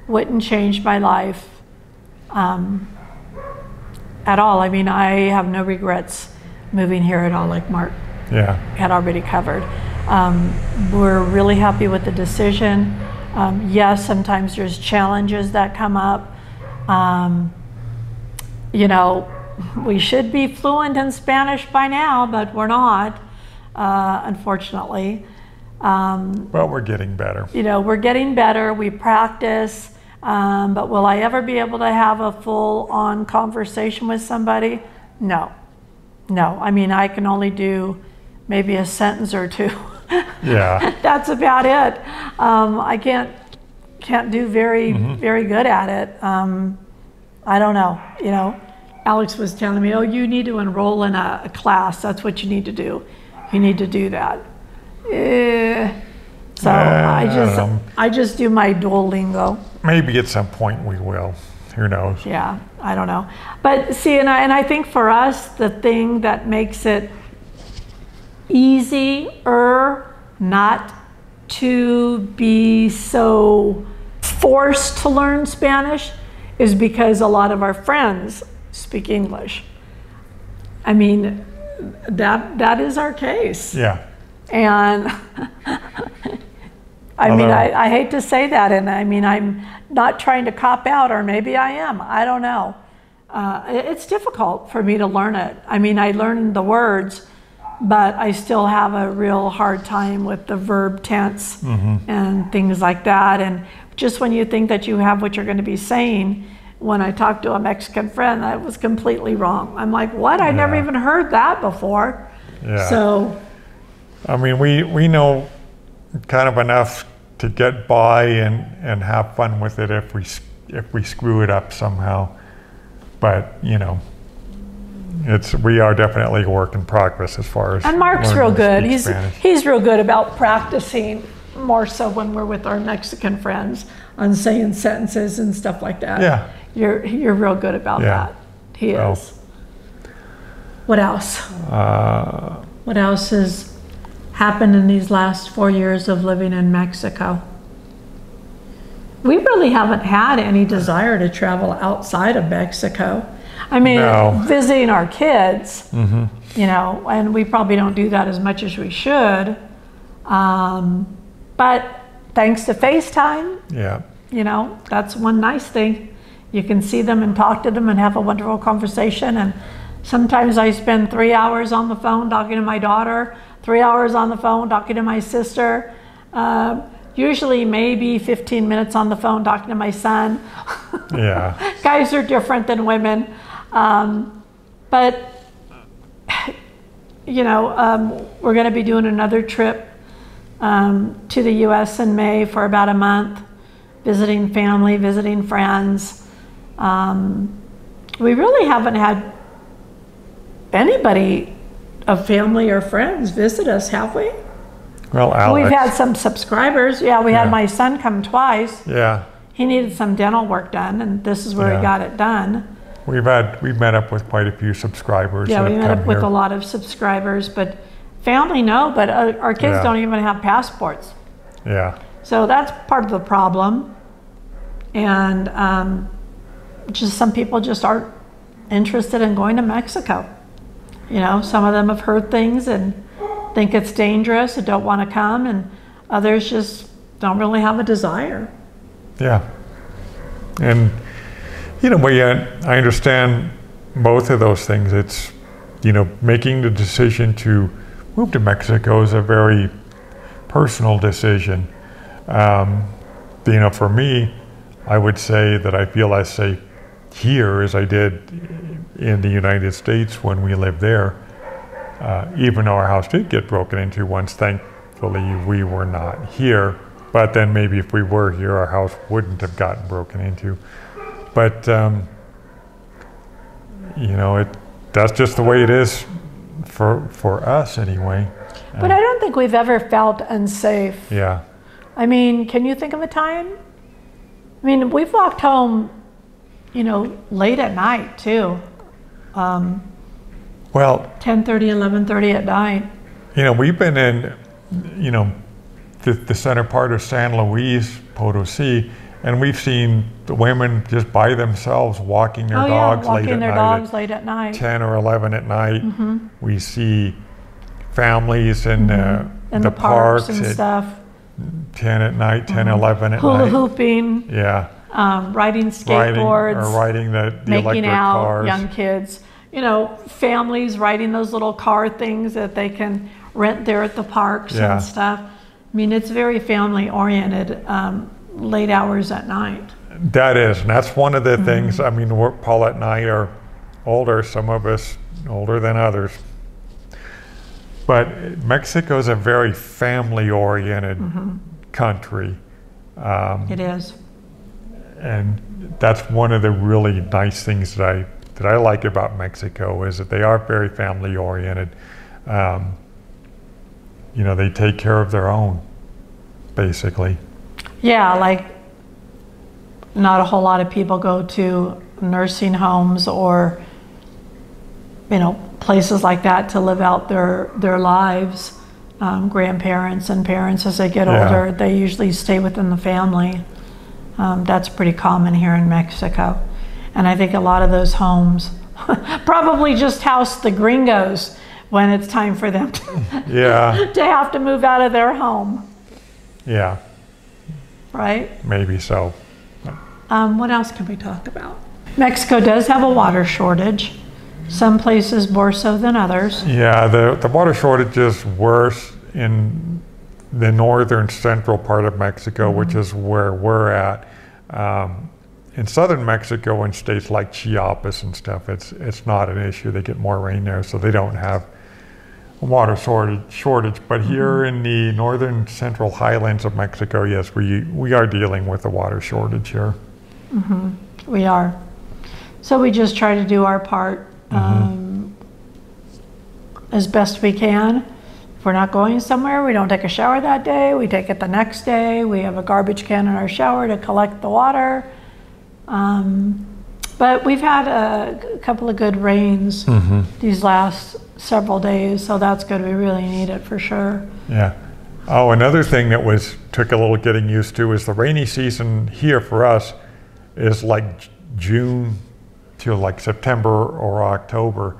wouldn't change my life at all. I mean, I have no regrets moving here at all, like Mark had already covered. We're really happy with the decision. Yes, sometimes there's challenges that come up. You know, we should be fluent in Spanish by now, but we're not, unfortunately. Well, we're getting better. You know, we're getting better. We practice. But will I ever be able to have a full-on conversation with somebody? No. No. I mean, I can only do maybe a sentence or two. Yeah. That's about it. I can't do very good at it. I don't know. You know, Alex was telling me, oh, you need to enroll in a class. That's what you need to do. You need to do that. So I just do my Duolingo. Maybe at some point we will. Who knows? Yeah, I don't know. But see, and I think for us, the thing that makes it easier not to be so forced to learn Spanish is because a lot of our friends speak English. I mean, that is our case. Yeah. And I hate to say that, and I mean, I'm not trying to cop out, or maybe I am, I don't know. It's difficult for me to learn it. I mean, I learn the words, but I still have a real hard time with the verb tense and things like that. And just when you think that you have what you're going to be saying, when I talked to a Mexican friend, that was completely wrong. I'm like, what? I never even heard that before. Yeah. So, I mean, we know kind of enough to get by and have fun with it if we screw it up somehow. But you know, we are definitely a work in progress as far as. And Mark's real good. Spanish. He's real good about practicing, more so when we're with our Mexican friends, on saying sentences and stuff like that. Yeah. You're real good about that. He is. What else? What else has happened in these last 4 years of living in Mexico? We really haven't had any desire to travel outside of Mexico. I mean, visiting our kids, you know, and we probably don't do that as much as we should. But thanks to FaceTime, you know, that's one nice thing. You can see them and talk to them and have a wonderful conversation. And sometimes I spend 3 hours on the phone talking to my daughter, 3 hours on the phone talking to my sister. Usually maybe 15 minutes on the phone talking to my son. Yeah. Guys are different than women. But, you know, we're going to be doing another trip to the U.S. in May for about a month, visiting family, visiting friends. We really haven't had anybody of family or friends visit us, have we? Well, Alex. We've had some subscribers. Yeah, we had my son come twice. Yeah. He needed some dental work done, and this is where he got it done. We've met up with quite a few subscribers. Yeah, we met up with a lot of subscribers, but family, no, but our kids don't even have passports. Yeah. So that's part of the problem. And just some people just aren't interested in going to Mexico. You know, some of them have heard things and think it's dangerous and don't want to come, and others just don't really have a desire. Yeah. And, you know, I understand both of those things. It's, you know, making the decision to move to Mexico is a very personal decision. You know, for me, I would say that I feel as safe here as I did in the United States when we lived there. Even though our house did get broken into once, thankfully we were not here. But then maybe if we were here, our house wouldn't have gotten broken into. But, you know, that's just the way it is for us anyway. But I don't think we've ever felt unsafe. Yeah. I mean, can you think of a time? I mean, we've walked home, you know, late at night too. Well, 10:30, 11:30 at night. You know, we've been in, you know, the center part of San Luis Potosi, and we've seen the women just by themselves walking their dogs late at night. 10 or 11 at night. We see families in the parks and stuff. 10 at night, 10, 11 at Hula night. hooping. Yeah. Riding skateboards. Riding the making electric out, cars. young kids. You know, families riding those little car things that they can rent there at the parks and stuff. I mean, it's very family oriented, late hours at night. That is, and that's one of the things. I mean, Paulette and I are older, some of us older than others. But Mexico is a very family oriented country. It is. And that's one of the really nice things that I like about Mexico is that they are very family oriented. You know, they take care of their own, basically. Yeah, like not a whole lot of people go to nursing homes or, you know, places like that to live out their lives. grandparents and parents as they get older. They usually stay within the family. That's pretty common here in Mexico. And I think a lot of those homes probably just house the gringos when it's time for them to, to have to move out of their home. Yeah. Right? Maybe so. What else can we talk about? Mexico does have a water shortage. Some places more so than others. Yeah, the water shortage is worse in the northern central part of Mexico, which is where we're at. In southern Mexico, in states like Chiapas and stuff, it's not an issue. They get more rain there, so they don't have a water shortage. But here in the northern central highlands of Mexico, yes, we are dealing with a water shortage here. We are. So we just try to do our part as best we can. If we're not going somewhere, we don't take a shower that day. We take it the next day. We have a garbage can in our shower to collect the water. But we've had a couple of good rains these last several days, so that's good. We really need it for sure. Yeah. Oh, another thing that took a little getting used to is the rainy season here for us is like June to like September or October,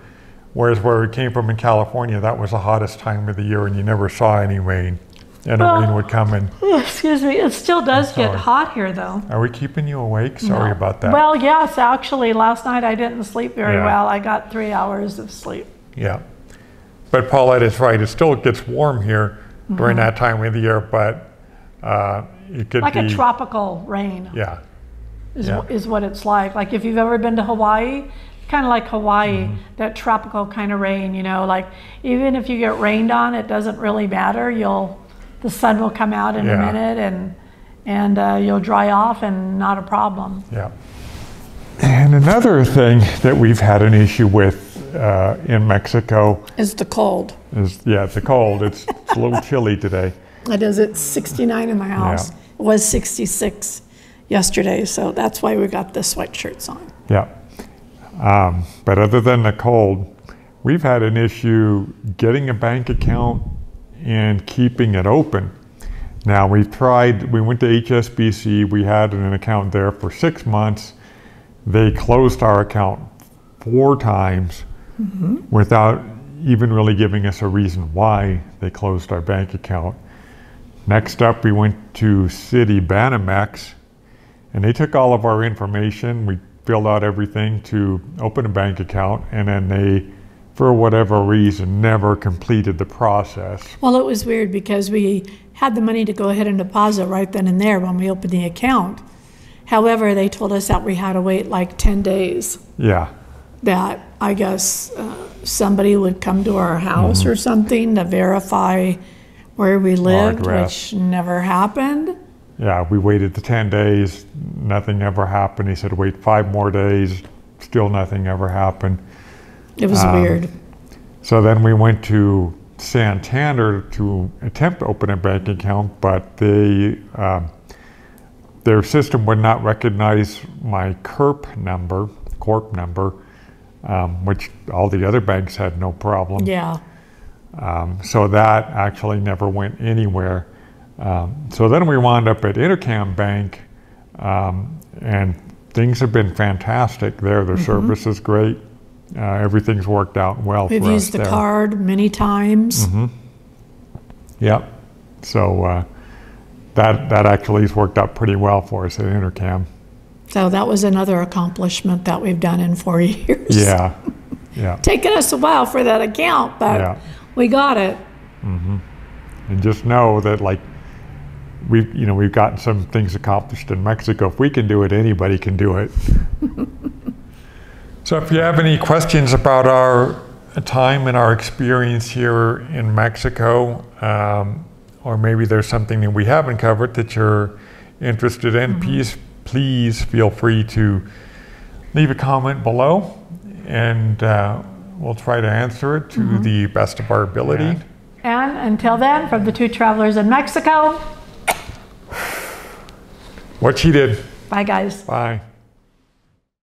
whereas where we came from in California, that was the hottest time of the year and you never saw any rain. And the rain would come in. Excuse me, it still does get hot here though. Are we keeping you awake? Sorry about that. Well, yes, actually last night I didn't sleep very well. I got 3 hours of sleep. Yeah. But Paulette is right, it still gets warm here during that time of the year, but it could like be... a tropical rain. Yeah. Is what it's like. Like if you've ever been to Hawaii, kind of like Hawaii, that tropical kind of rain, you know, like even if you get rained on, it doesn't really matter. The sun will come out in a minute and you'll dry off and not a problem. Yeah. And another thing that we've had an issue with in Mexico is the cold. The cold. It's a little chilly today. It is. It's 69 in my house. It was 66 yesterday, so that's why we got the sweatshirts on. Yeah. But other than the cold, we've had an issue getting a bank account and keeping it open. Now we went to HSBC, we had an account there for 6 months. They closed our account 4 times without even really giving us a reason why they closed our bank account. Next up, we went to Citibanamex, and they took all of our information. We filled out everything to open a bank account, and then they, for whatever reason, never completed the process. Well, it was weird because we had the money to go ahead and deposit right then and there when we opened the account. However, they told us that we had to wait like 10 days. Yeah. That I guess somebody would come to our house or something to verify where we lived, which never happened. Yeah, we waited the 10 days, nothing ever happened. He said wait 5 more days, still nothing ever happened. It was weird. So then we went to Santander to attempt to open a bank account, but their system would not recognize my CURP number, which all the other banks had no problem. Yeah. So that actually never went anywhere. So then we wound up at Intercam Bank, and things have been fantastic there. Their service is great. Everything's worked out well for us. We've used the card many times. Yep. So that actually has worked out pretty well for us at Intercam. So that was another accomplishment that we've done in 4 years. Yeah. Yeah. Taken us a while for that account, but we got it. And just know that, like, we've gotten some things accomplished in Mexico. If we can do it, anybody can do it. So if you have any questions about our time and our experience here in Mexico, or maybe there's something that we haven't covered that you're interested in, please feel free to leave a comment below, and we'll try to answer it to the best of our ability. And until then, from the 2 travelers in Mexico, what she did. Bye, guys. Bye.